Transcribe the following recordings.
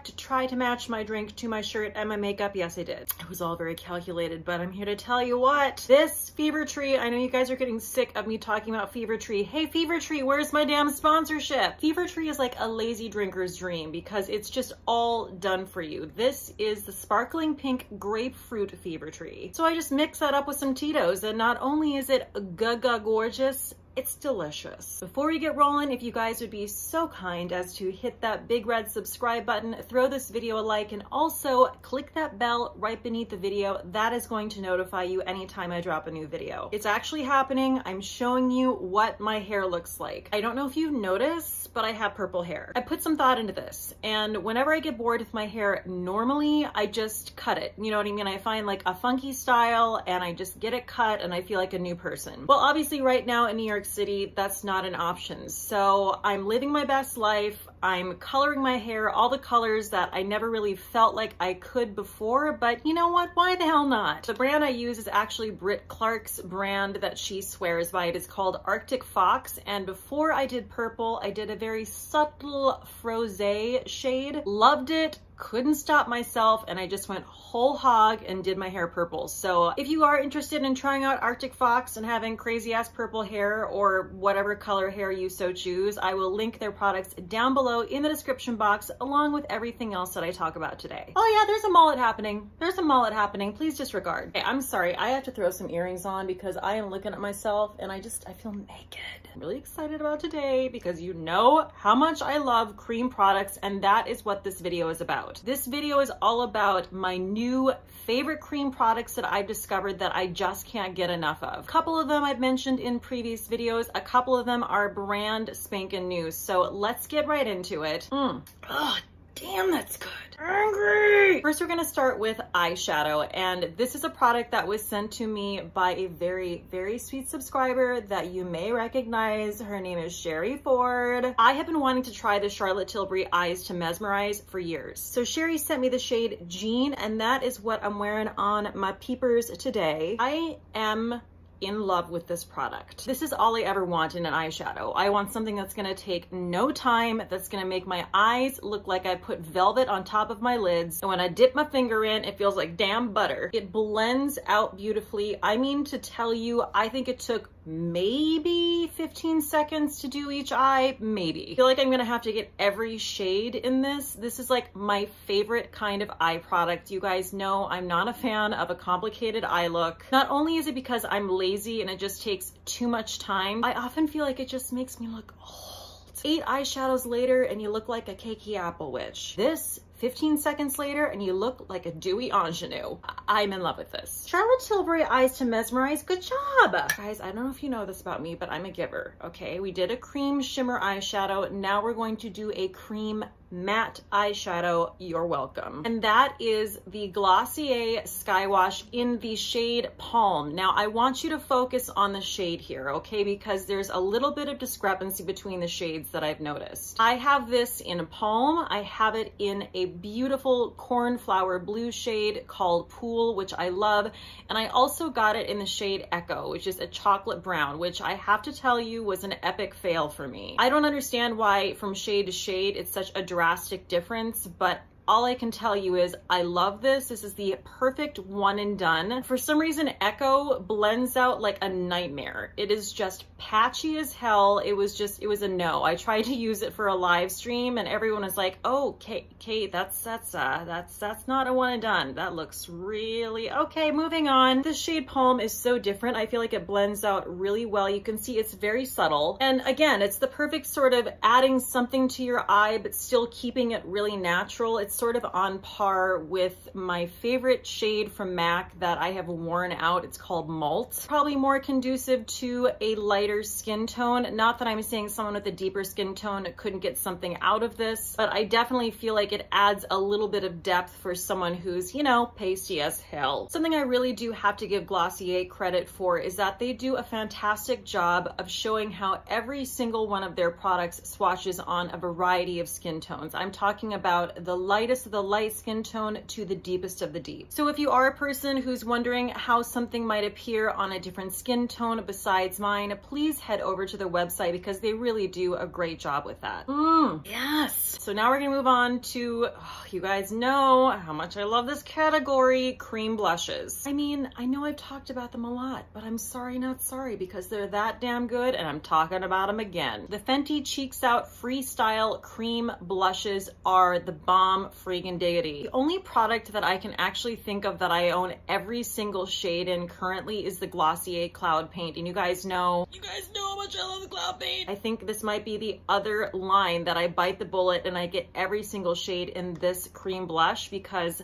correct? Try to match my drink to my shirt and my makeup. Yes, I did. It was all very calculated, but I'm here to tell you what. This Fever Tree, I know you guys are getting sick of me talking about Fever Tree. Hey, Fever Tree, where's my damn sponsorship? Fever Tree is like a lazy drinker's dream because it's just all done for you. This is the sparkling pink grapefruit Fever Tree. So I just mix that up with some Tito's, and not only is it gaga gorgeous, it's delicious. Before we get rolling, if you guys would be so kind as to hit that big red subscribe button, throw this video a like, and also click that bell right beneath the video. That is going to notify you anytime I drop a new video. It's actually happening. I'm showing you what my hair looks like. I don't know if you've noticed, but I have purple hair. I put some thought into this, and whenever I get bored with my hair, normally I just cut it. You know what I mean? I find like a funky style and I just get it cut and I feel like a new person. Well, obviously right now in New York City, that's not an option. So I'm living my best life. I'm coloring my hair all the colors that I never really felt like I could before, but you know what? Why the hell not? The brand I use is actually Britt Clark's brand that she swears by. It is called Arctic Fox, and before I did purple, I did a very subtle frosé shade. Loved it. Couldn't stop myself, and I just went whole hog and did my hair purple. So if you are interested in trying out Arctic Fox and having crazy ass purple hair or whatever color hair you so choose, I will link their products down below in the description box along with everything else that I talk about today. Oh yeah, there's a mullet happening. There's a mullet happening. Please disregard. Hey, I'm sorry. I have to throw some earrings on because I am looking at myself and I feel naked. I'm really excited about today because you know how much I love cream products, and that is what this video is about. This video is all about my new favorite cream products that I've discovered that I just can't get enough of. A couple of them I've mentioned in previous videos. A couple of them are brand spanking new. So let's get right into it. Oh, damn, that's good. Angry. First, we're gonna start with eyeshadow, and this is a product that was sent to me by a very, very sweet subscriber that you may recognize. Her name is Sherry Ford. I have been wanting to try the Charlotte Tilbury Eyes to Mesmerize for years. So Sherry sent me the shade Jean, and that is what I'm wearing on my peepers today. I am in love with this product. This is all I ever want in an eyeshadow. I want something that's gonna take no time, that's gonna make my eyes look like I put velvet on top of my lids. And when I dip my finger in, it feels like damn butter. It blends out beautifully. I mean to tell you, I think it took maybe 15 seconds to do each eye, maybe. I feel like I'm gonna have to get every shade in this. This is like my favorite kind of eye product. You guys know I'm not a fan of a complicated eye look. Not only is it because I'm lazy and it just takes too much time, I often feel like it just makes me look old. 8 eyeshadows later and you look like a cakey apple witch. This 15 seconds later and you look like a dewy ingenue. I'm in love with this. Charlotte Tilbury Eyes to Mesmerize, good job. Guys, I don't know if you know this about me, but I'm a giver, okay? We did a cream shimmer eyeshadow. Now we're going to do a cream matte eyeshadow. You're welcome. And that is the Glossier Skywash in the shade Palm. Now I want you to focus on the shade here, okay? Because there's a little bit of discrepancy between the shades that I've noticed. I have this in Palm. I have it in a beautiful cornflower blue shade called Pool, which I love. And I also got it in the shade Echo, which is a chocolate brown, which I have to tell you was an epic fail for me. I don't understand why from shade to shade it's such a drastic difference, but all I can tell you is I love this. This is the perfect one and done. For some reason, Echo blends out like a nightmare. It is just patchy as hell. It was a no. I tried to use it for a live stream and everyone was like, oh, Kate, that's not a one and done. That looks really, okay, moving on. The shade Palm is so different. I feel like it blends out really well. You can see it's very subtle. And again, it's the perfect sort of adding something to your eye, but still keeping it really natural. It's sort of on par with my favorite shade from MAC that I have worn out. It's called Malt. Probably more conducive to a lighter skin tone. Not that I'm saying someone with a deeper skin tone couldn't get something out of this, but I definitely feel like it adds a little bit of depth for someone who's, you know, pasty as hell. Something I really do have to give Glossier credit for is that they do a fantastic job of showing how every single one of their products swatches on a variety of skin tones. I'm talking about the light lightest of the light skin tone to the deepest of the deep. So if you are a person who's wondering how something might appear on a different skin tone besides mine, please head over to the website because they really do a great job with that. Yes. So now we're gonna move on to, you guys know how much I love this category, cream blushes. I mean, I know I've talked about them a lot, but I'm sorry not sorry because they're that damn good and I'm talking about them again. The Fenty Cheeks Out Freestyle Cream Blushes are the bomb friggin' diggity. The only product that I can actually think of that I own every single shade in currently is the Glossier Cloud Paint, and you guys know how much I love the Cloud Paint. I think this might be the other line that I bite the bullet and I get every single shade in this cream blush because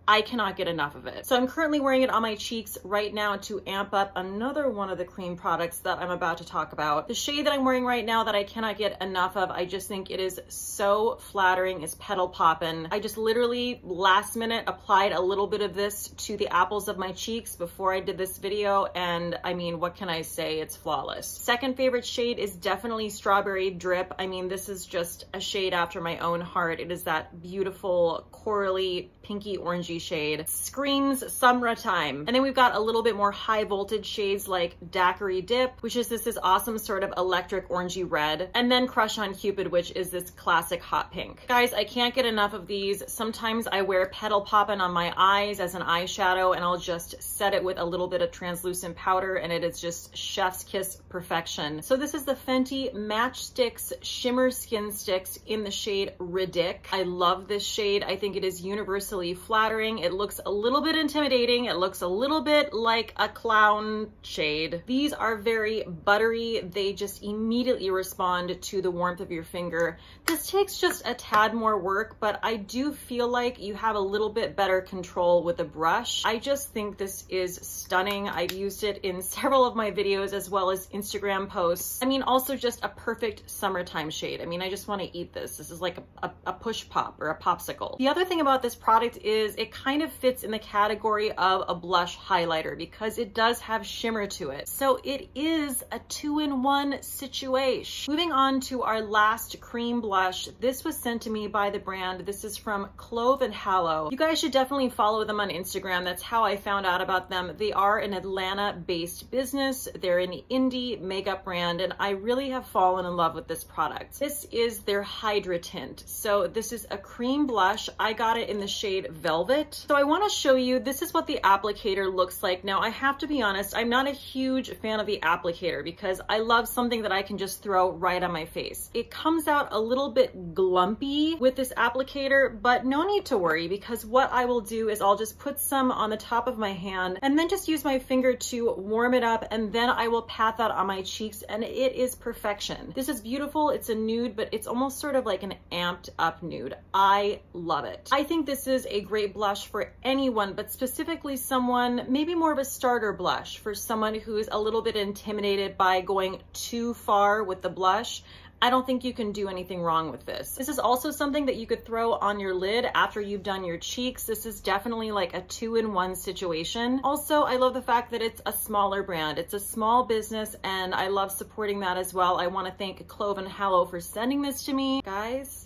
I cannot get enough of it. So I'm currently wearing it on my cheeks right now to amp up another one of the cream products that I'm about to talk about. The shade that I'm wearing right now that I cannot get enough of, I just think it is so flattering, is Petal Poppin'. I just literally last minute applied a little bit of this to the apples of my cheeks before I did this video, and I mean, what can I say? It's flawless. Second favorite shade is definitely Strawberry Drip. I mean, this is just a shade after my own heart. It is that beautiful corally pinky orangey shade. Screams summertime. And then we've got a little bit more high voltage shades like Daiquiri Dip, which is this awesome sort of electric orangey red. And then Crush on Cupid, which is this classic hot pink. Guys, I can't get enough of these. Sometimes I wear Petal Poppin' on my eyes as an eyeshadow and I'll just set it with a little bit of translucent powder and it is just chef's kiss perfection. So this is the Fenty Matchsticks Shimmer Skin Sticks in the shade Ridic. I love this shade. I think it is universally flattering. It looks a little bit intimidating. It looks a little bit like a clown shade. These are very buttery. They just immediately respond to the warmth of your finger. This takes just a tad more work, but I do feel like you have a little bit better control with a brush. I just think this is stunning. I've used it in several of my videos as well as Instagram posts. I mean, also just a perfect summertime shade. I mean, I just want to eat this. This is like a push pop or a popsicle. The other thing about this product is it kind of fits in the category of a blush highlighter because it does have shimmer to it. So it is a 2-in-1 situation. Moving on to our last cream blush. This was sent to me by the brand. This is from Clove and Hallow. You guys should definitely follow them on Instagram. That's how I found out about them. They are an Atlanta-based business. They're an indie makeup brand, and I really have fallen in love with this product. This is their Hydra Tent. So this is a cream blush. I got it in the shade Velvet. So I want to show you, this is what the applicator looks like. Now I have to be honest, I'm not a huge fan of the applicator because I love something that I can just throw right on my face. It comes out a little bit glumpy with this applicator, but no need to worry because what I will do is I'll just put some on the top of my hand and then just use my finger to warm it up, and then I will pat that on my cheeks and it is perfection. This is beautiful. It's a nude, but it's almost sort of like an amped up nude. I love it. I think this is a great blush for anyone, but specifically someone, maybe more of a starter blush for someone who's a little bit intimidated by going too far with the blush. I don't think you can do anything wrong with this. This is also something that you could throw on your lid after you've done your cheeks. This is definitely like a 2-in-1 situation. Also, I love the fact that it's a smaller brand. It's a small business and I love supporting that as well. I want to thank Clove and Hallow for sending this to me. Guys,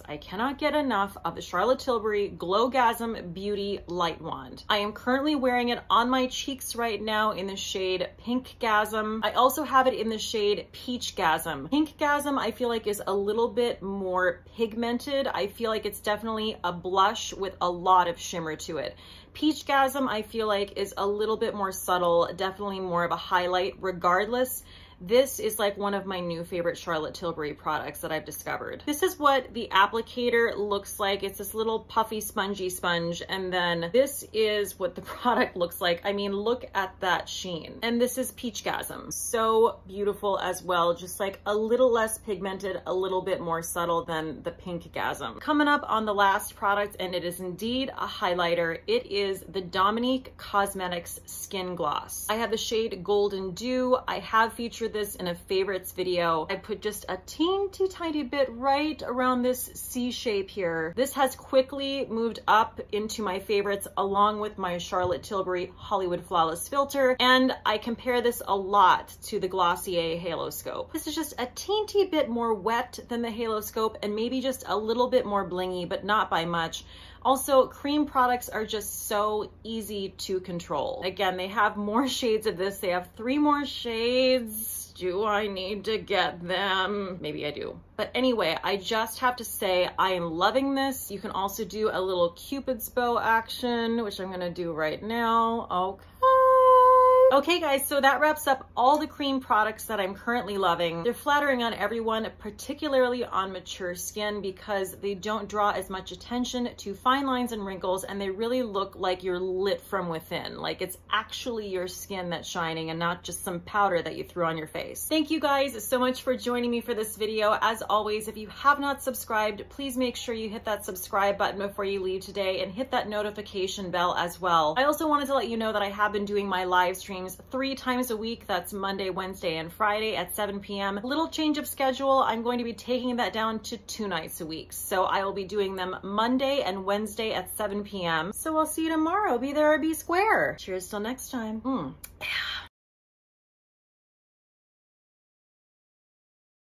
I cannot get enough of the Charlotte Tilbury Glow Gasm Beauty Light Wand. I am currently wearing it on my cheeks right now in the shade Pink Gasm. I also have it in the shade Peach Gasm. Pink Gasm I feel like is a little bit more pigmented. I feel like it's definitely a blush with a lot of shimmer to it. Peach Gasm I feel like is a little bit more subtle, definitely more of a highlight. Regardless, this is like one of my new favorite Charlotte Tilbury products that I've discovered. This is what the applicator looks like. It's this little puffy spongy sponge, and then this is what the product looks like. I mean, look at that sheen. And this is Peach Gasm. So beautiful as well, just like a little less pigmented, a little bit more subtle than the Pink Gasm. Coming up on the last product, and it is indeed a highlighter, it is the Dominique Cosmetics Skin Gloss. I have the shade Golden Dew. I have featured featured this in a favorites video. I put just a teeny tiny bit right around this C shape here. This has quickly moved up into my favorites along with my Charlotte Tilbury Hollywood Flawless filter, and I compare this a lot to the Glossier Halo Scope. This is just a teeny bit more wet than the Halo Scope and maybe just a little bit more blingy, but not by much. Also, cream products are just so easy to control. Again, they have more shades of this. They have 3 more shades. Do I need to get them? Maybe I do. But anyway, I just have to say I am loving this. You can also do a little Cupid's bow action, which I'm gonna do right now. Okay. Okay guys, so that wraps up all the cream products that I'm currently loving. They're flattering on everyone, particularly on mature skin, because they don't draw as much attention to fine lines and wrinkles, and they really look like you're lit from within. Like it's actually your skin that's shining and not just some powder that you threw on your face. Thank you guys so much for joining me for this video. As always, if you have not subscribed, please make sure you hit that subscribe button before you leave today and hit that notification bell as well. I also wanted to let you know that I have been doing my live streams 3 times a week. That's Monday, Wednesday, and Friday at 7 p.m. A little change of schedule. I'm going to be taking that down to 2 nights a week. So I will be doing them Monday and Wednesday at 7 p.m. So I'll see you tomorrow. Be there or be square. Cheers till next time.